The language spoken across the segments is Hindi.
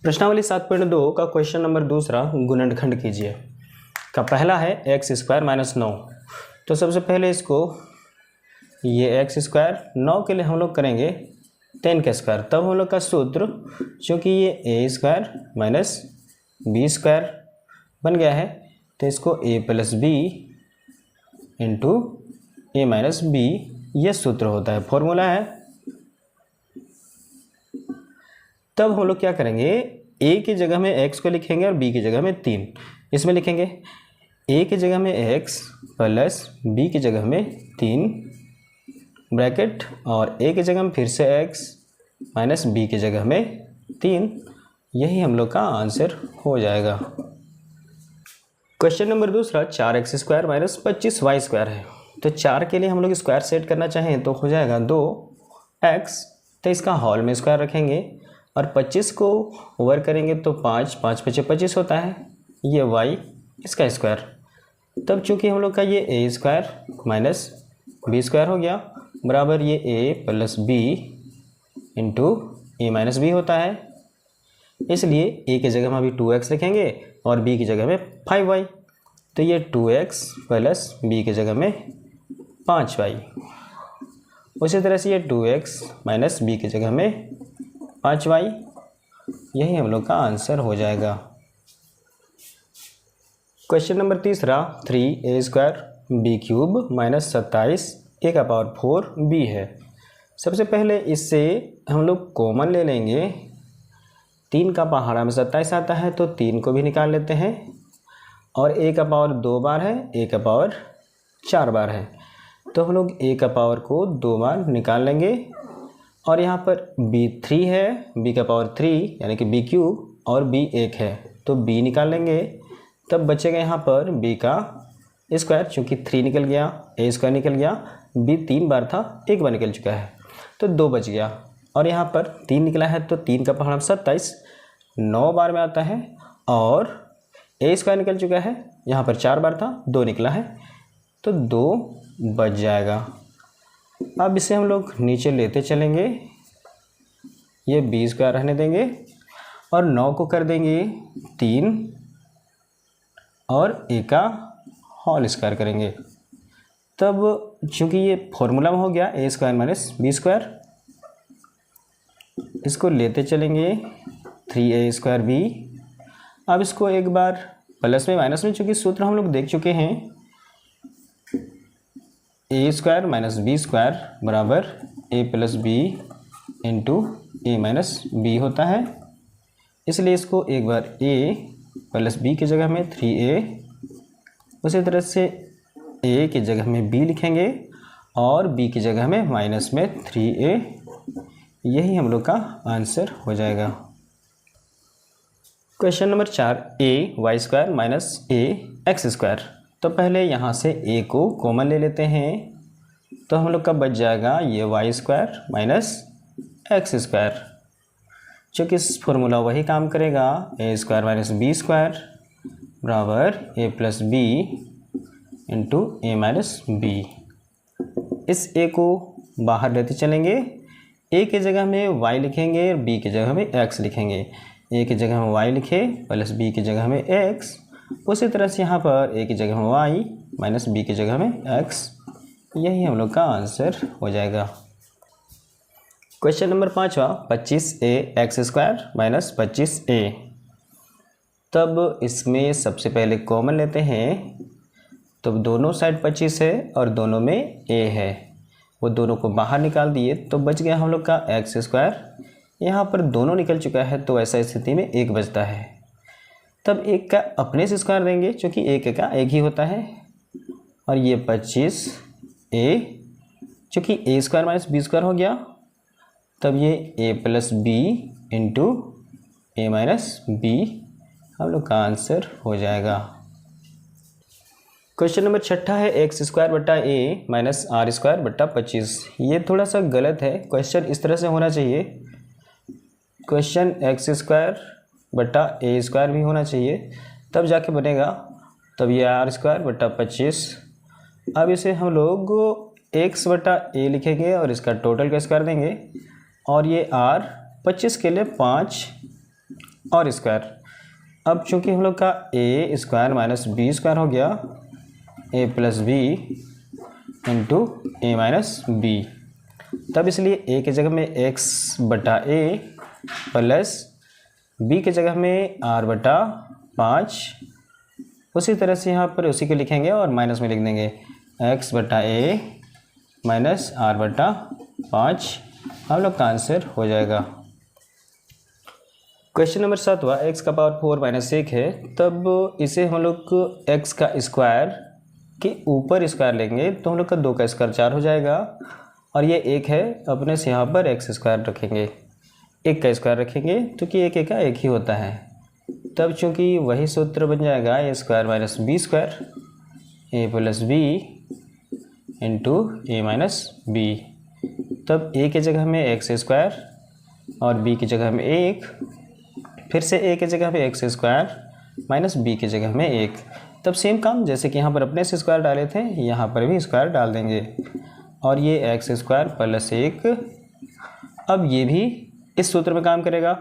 प्रश्नावली 7.2 का क्वेश्चन नंबर दूसरा गुणनखंड कीजिए का पहला है एक्स स्क्वायर माइनस 9। तो सबसे पहले इसको ये एक्स स्क्वायर 9 के लिए हम लोग करेंगे 10 का स्क्वायर। तब हम लोग का सूत्र चूँकि ये A square minus B square बन गया है तो इसको ए plus B into A minus B ये सूत्र होता है, फॉर्मूला है। तब हम लोग क्या करेंगे, a की जगह में x को लिखेंगे और b की जगह में 3 इसमें लिखेंगे। a की जगह में x प्लस b की जगह में 3 ब्रैकेट और a की जगह में फिर से x माइनस b की जगह में 3। यही हम लोग का आंसर हो जाएगा। क्वेश्चन नंबर दूसरा 4x square minus 25y square है। तो 4 के लिए हम लोग स्क्वायर सेट करना चाहें तो हो जाएगा 2x, तो इसका हॉल में स्क्वायर रखेंगे और 25 को ओवर करेंगे तो 5 5 पचे 25 होता है, ये y इसका स्क्वायर। तब चूँकि हम लोग का ये a square minus B square हो गया बराबर ये a plus B into A minus B होता है, इसलिए a की जगह में अभी 2x लिखेंगे और b की जगह में 5y। तो ये 2x प्लस b की जगह में 5y। उसी तरह से ये 2x माइनस b की जगह में 5y, यही हम लोग का आंसर हो जाएगा। क्वेश्चन नंबर तीसरा 3a square B cube minus 27 a का पावर 4 b है। सबसे पहले इससे हम लोग कॉमन ले लेंगे। 3 का पहाड़ा में 27 आता है तो 3 को भी निकाल लेते हैं और a का पावर 2 बार है, a का पावर 4 बार है, तो हम लोग a का पावर को 2 बार निकाल लेंगे। और यहाँ पर b 3 है, b का पावर 3 यानी कि b क्यूब और b 1 है तो b निकाल लेंगे। तब बचेगा यहाँ पर b का स्क्वायर, चूँकि 3 निकल गया a स्क्वायर निकल गया, b 3 बार था 1 बार निकल चुका है तो 2 बच गया। और यहाँ पर 3 निकला है तो 3 का पहाड़ा 27 9 बार में आता है और a स्क्वायर निकल चुका है, यहाँ पर 4 बार था 2 निकला है तो 2 बच जाएगा। अब इसे हम लोग नीचे लेते चलेंगे, ये b स्क्वायर रहने देंगे और 9 को कर देंगे 3 और a का होल स्क्वायर करेंगे। तब चूँकि ये फॉर्मूला में हो गया a square minus B square, इसको लेते चलेंगे 3a स्क्वायर b। अब इसको एक बार प्लस में माइनस में, चूँकि सूत्र हम लोग देख चुके हैं, A square minus B square बराबर ए plus B into A minus B होता है, इसलिए इसको एक बार a प्लस बी की जगह में 3a, उसी तरह से a की जगह में b लिखेंगे और b की जगह में माइनस में 3a, यही हम लोग का आंसर हो जाएगा। Question number 4 a Y square minus a X square. तो पहले यहाँ से a को कॉमन ले लेते हैं तो हम लोग का बच जाएगा ये Y square minus X square. चूँकि इस फॉर्मूला वही काम करेगा, a square minus B square बराबर a plus B into A minus B. इस a को बाहर लेते चलेंगे, a की जगह में y लिखेंगे और b की जगह में x लिखेंगे। a की जगह में y लिखे प्लस b की जगह में x, उसी तरह से यहाँ पर a की जगह में y माइनस b की जगह में x, यही हम लोग का आंसर हो जाएगा। क्वेश्चन नंबर 5वां 25a x square minus 25a। तब इसमें सबसे पहले कॉमन लेते हैं, तो दोनों साइड 25 है और दोनों में a है, वो दोनों को बाहर निकाल दिए तो बच गया हम लोग का एक्स स्क्वायर। यहाँ पर दोनों निकल चुका है तो ऐसा स्थिति में 1 बचता है। तब 1 का अपने से स्क्वायर देंगे क्योंकि 1 का 1 ही होता है और ये 25a, चूँकि a square minus B square हो गया तब ये a plus B into A minus B हम लोग का आंसर हो जाएगा। क्वेश्चन नंबर 6 है एक्स स्क्वायर बट्टा a माइनस आर स्क्वायर बट्टा 25। ये थोड़ा सा गलत है, क्वेश्चन इस तरह से होना चाहिए, क्वेश्चन एक्स स्क्वायर बट्टा ए स्क्वायर भी होना चाहिए तब जाके बनेगा। तब ये आर स्क्वायर बट्टा 25। अब इसे हम लोग एक्स बट्टा ए लिखेंगे और इसका टोटल का स्क्वायर देंगे और ये आर 25 के लिए 5 और स्क्वायर। अब चूंकि हम लोग का ए स्क्वायर माइनस बी स्क्वायर हो गया, ए plus B into A minus B, तब इसलिए ए की जगह में एक्स बटा ए प्लस बी की जगह में आर बटा 5, उसी तरह से यहाँ पर उसी को लिखेंगे और माइनस में लिख देंगे एक्स बटा ए माइनस आर बटा 5, हम लोग का आंसर हो जाएगा। क्वेश्चन नंबर 7वां, एक्स का पावर 4 माइनस 1 है, तब इसे हम लोग एक्स का स्क्वायर के ऊपर स्क्वायर लेंगे तो हम लोग का 2 का स्क्वायर 4 हो जाएगा, और ये 1 है, अपने से यहाँ पर एक्स स्क्वायर रखेंगे, 1 का स्क्वायर रखेंगे क्योंकि एक का एक ही होता है। तब चूँकि वही सूत्र बन जाएगा ए square minus B square, A plus B into A minus B. तब ए की जगह में एक्स स्क्वायर और बी की जगह में 1, फिर से ए की जगह में एक्स स्क्वायर माइनस बी की जगह में 1। तब सेम काम जैसे कि यहाँ पर अपने से स्क्वायर डाले थे, यहाँ पर भी स्क्वायर डाल देंगे, और ये एक्स स्क्वायर प्लस 1। अब ये भी इस सूत्र में काम करेगा,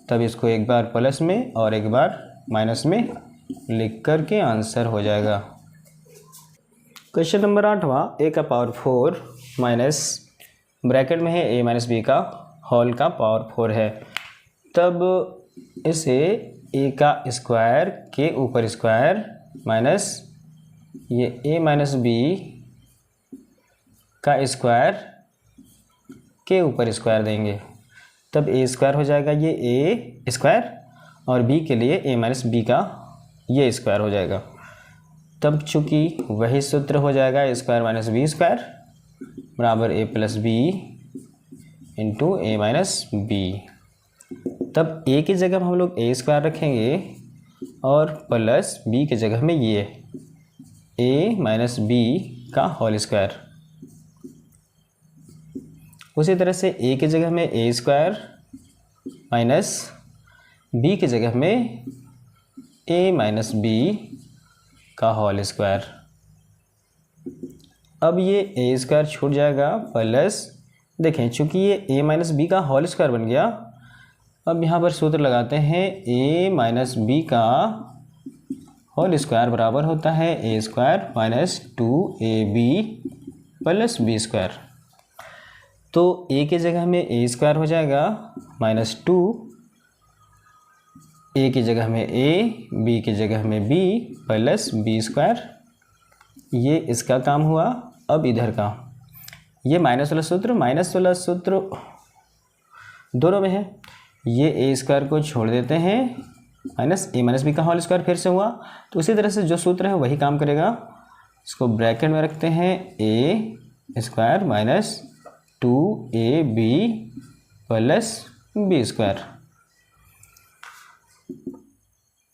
तब इसको एक बार प्लस में और एक बार माइनस में लिख कर के आंसर हो जाएगा। क्वेश्चन नंबर 8वां, ए का पावर 4 माइनस ब्रैकेट में है ए माइनस बी का होल का पावर 4 है, तब इसे ए का स्क्वायर के ऊपर स्क्वायर माइनस ये ए माइनस बी का स्क्वायर के ऊपर स्क्वायर देंगे, तब ए स्क्वायर हो जाएगा ये ए स्क्वायर, और बी के लिए ए माइनस बी का ये स्क्वायर हो जाएगा। तब चूँकि वही सूत्र हो जाएगा ए स्क्वायर माइनस बी स्क्वायर बराबर ए plus B into A minus B. तब ए की जगह हम लोग ए स्क्वायर रखेंगे और प्लस बी की जगह में ये ए माइनस बी का होल स्क्वायर। उसी तरह से ए की जगह में ए स्क्वायर माइनस बी की जगह में ए माइनस बी का होल स्क्वायर। अब ये ए स्क्वायर छूट जाएगा, प्लस देखें चूँकि ये ए माइनस बी का होल स्क्वायर बन गया, अब यहाँ पर सूत्र लगाते हैं ए माइनस बी का होल स्क्वायर बराबर होता है A square minus 2ab plus B square. तो ए की जगह में ए स्क्वायर हो जाएगा माइनस 2, ए की जगह में ए, बी की जगह में बी प्लस बी स्क्वायर। ये इसका काम हुआ। अब इधर का ये माइनस वाला सूत्र दोनों में है, ये ए स्क्वायर को छोड़ देते हैं, माइनस ए माइनस बी का होल स्क्वायर फिर से हुआ, तो उसी तरह से जो सूत्र है वही काम करेगा। इसको ब्रैकेट में रखते हैं A square minus 2ab plus B square.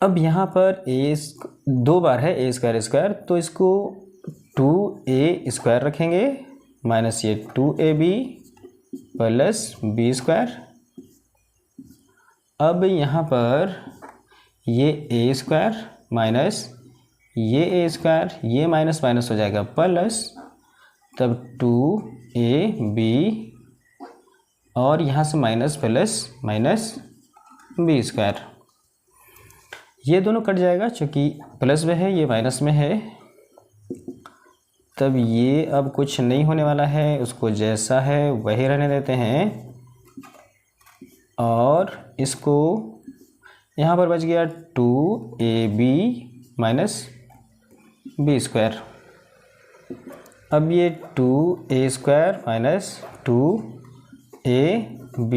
अब यहाँ पर ए 2 बार है ए स्क्वायर स्क्वायर, तो इसको 2a स्क्वायर रखेंगे माइनस ये 2ab प्लस बी स्क्वायर। अब यहाँ पर ये ए स्क्वायर माइनस ये ए स्क्वायर, ये माइनस माइनस हो जाएगा प्लस, तब 2ab और यहाँ से minus plus minus B square. ये दोनों कट जाएगा, चूँकि प्लस में है ये माइनस में है, तब ये अब कुछ नहीं होने वाला है, उसको जैसा है वही रहने देते हैं। और इसको यहाँ पर बच गया 2ab माइनस बी स्क्वायर। अब ये 2a square minus 2ab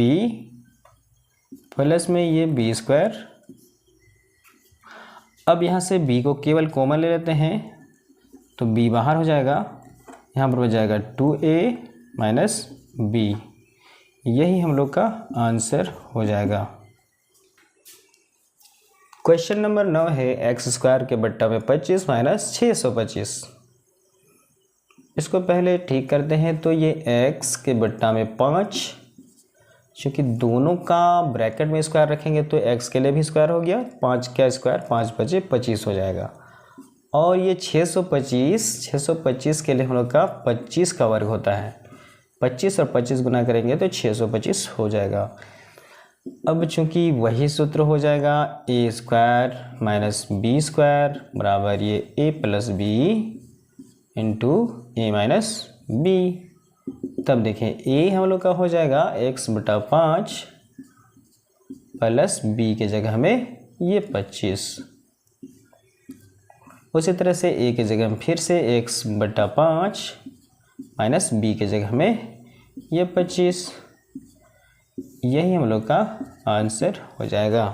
plus में ये बी स्क्वायर। अब यहाँ से b को केवल कॉमन ले लेते हैं, तो b बाहर हो जाएगा, यहाँ पर हो जाएगा 2a माइनस b। यही हम लोग का आंसर हो जाएगा। क्वेश्चन नंबर 9 है एक्स स्क्वायर के बट्टा में 25 माइनस 625। इसको पहले ठीक करते हैं, तो ये x के बट्टा में 5, क्योंकि दोनों का ब्रैकेट में स्क्वायर रखेंगे तो x के लिए भी स्क्वायर हो गया, 5 का स्क्वायर 5 बचे 25 हो जाएगा। और ये 625 के लिए हम लोग का 25 का वर्ग होता है, 25 और 25 गुना करेंगे तो 625 हो जाएगा। अब चूंकि वही सूत्र हो जाएगा ए स्क्वायर माइनस बी स्क्वायर बराबर ये ए plus B into A minus B. तब देखें ए हम लोग का हो जाएगा x/5 प्लस बी के जगह में ये 25। उसी तरह से ए के जगह में फिर से x/5 माइनस बी के जगह में ये 25। यही हम लोग का आंसर हो जाएगा।